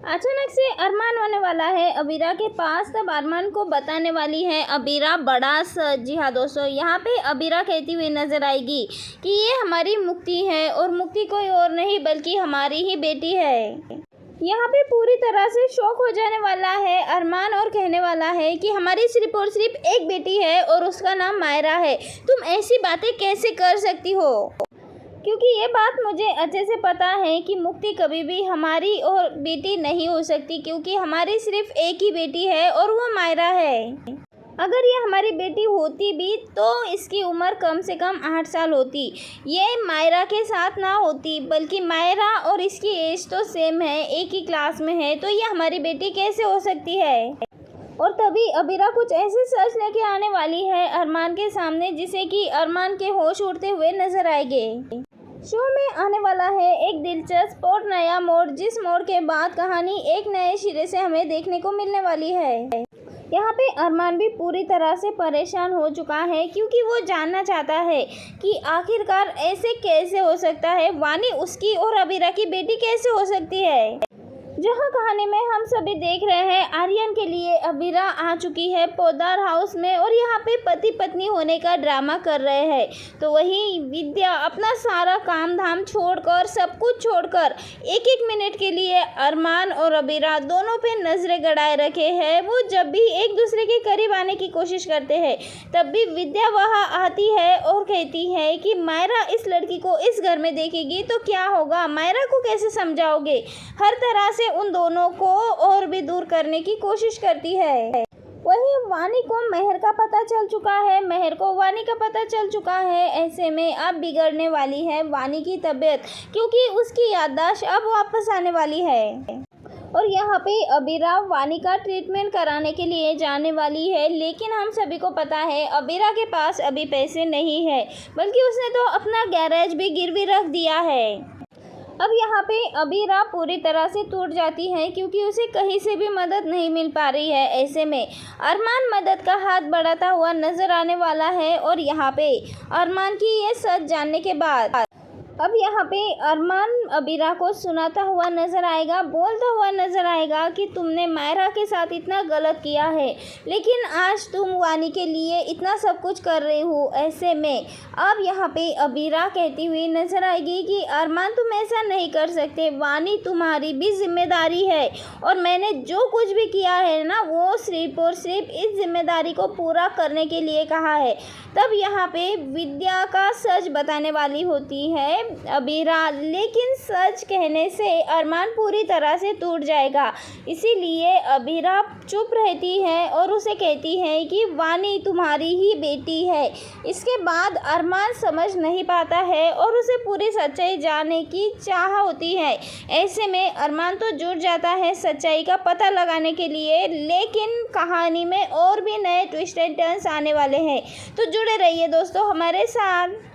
अचानक से अरमान आने वाला है अबीरा के पास। तब अरमान को बताने वाली है अबीरा बड़ा सच। जी हाँ दोस्तों, यहाँ पे अबीरा कहती हुई नजर आएगी कि ये हमारी मुक्ति है और मुक्ति कोई और नहीं बल्कि हमारी ही बेटी है। यहाँ पे पूरी तरह से शॉक हो जाने वाला है अरमान और कहने वाला है कि हमारी सिर्फ और सिर्फ एक बेटी है और उसका नाम मायरा है। तुम ऐसी बातें कैसे कर सकती हो? क्योंकि ये बात मुझे अच्छे से पता है कि मुक्ति कभी भी हमारी और बेटी नहीं हो सकती, क्योंकि हमारी सिर्फ एक ही बेटी है और वो मायरा है। अगर ये हमारी बेटी होती भी तो इसकी उम्र कम से कम 8 साल होती। ये मायरा के साथ ना होती, बल्कि मायरा और इसकी एज तो सेम है, एक ही क्लास में है, तो ये हमारी बेटी कैसे हो सकती है? और तभी अबीरा कुछ ऐसे सच लेके आने वाली है अरमान के सामने, जिसे कि अरमान के होश उड़ते हुए नजर आएंगे। शो में आने वाला है एक दिलचस्प और नया मोड़, जिस मोड़ के बाद कहानी एक नए सिरे से हमें देखने को मिलने वाली है। यहाँ पे अरमान भी पूरी तरह से परेशान हो चुका है, क्योंकि वो जानना चाहता है कि आखिरकार ऐसे कैसे हो सकता है, वानी उसकी और अबीरा की बेटी कैसे हो सकती है। जहाँ कहानी में हम सभी देख रहे हैं आर्यन के लिए अबीरा आ चुकी है पोद्दार हाउस में और यहाँ पे पति पत्नी होने का ड्रामा कर रहे हैं, तो वहीं विद्या अपना सारा काम धाम छोड़कर, सब कुछ छोड़कर एक एक मिनट के लिए अरमान और अबीरा दोनों पे नजरें गड़ाए रखे हैं। वो जब भी एक दूसरे के करीब आने की कोशिश करते हैं, तब भी विद्या वहाँ आती है और कहती है कि मायरा इस लड़की को इस घर में देखेगी तो क्या होगा, मायरा को कैसे समझाओगे। हर तरह से उन दोनों को और भी दूर करने की कोशिश करती है। वहीं वानी को मेहर का पता चल चुका है, मेहर को वानी का पता चल चुका है। ऐसे में अब बिगड़ने वाली है वानी की तबीयत, क्योंकि उसकी याददाश्त अब वापस आने वाली है। और यहाँ पे अबीरा वानी का ट्रीटमेंट कराने के लिए जाने वाली है, लेकिन हम सभी को पता है अबीरा के पास अभी पैसे नहीं है, बल्कि उसने तो अपना गैरेज भी गिरवी रख दिया है। अब यहाँ पे अबीरा पूरी तरह से टूट जाती है, क्योंकि उसे कहीं से भी मदद नहीं मिल पा रही है। ऐसे में अरमान मदद का हाथ बढ़ाता हुआ नजर आने वाला है और यहाँ पे अरमान की ये सच जानने के बाद अब यहाँ पे अरमान अबीरा को सुनाता हुआ नजर आएगा, बोलता हुआ नजर आएगा कि तुमने मायरा के साथ इतना गलत किया है, लेकिन आज तुम वानी के लिए इतना सब कुछ कर रही हो। ऐसे में अब यहाँ पे अबीरा कहती हुई नजर आएगी कि अरमान तुम ऐसा नहीं कर सकते, वानी तुम्हारी भी जिम्मेदारी है और मैंने जो कुछ भी किया है ना, वो सिर्फ और सिर्फ इस जिम्मेदारी को पूरा करने के लिए कहा है। तब यहाँ पे विद्या का सच बताने वाली होती है अबीरा, लेकिन सच कहने से अरमान पूरी तरह से टूट जाएगा। इसीलिए अबीरा चुप रहती है और उसे कहती है कि वानी तुम्हारी ही बेटी है। इसके बाद अरमान समझ नहीं पाता है और उसे पूरी सच्चाई जानने की चाह होती है। ऐसे में अरमान तो जुट जाता है सच्चाई का पता लगाने के लिए, लेकिन कहानी में और भी नए ट्विस्ट एंड टर्न्स आने वाले हैं, तो जुड़े रहिए दोस्तों हमारे साथ।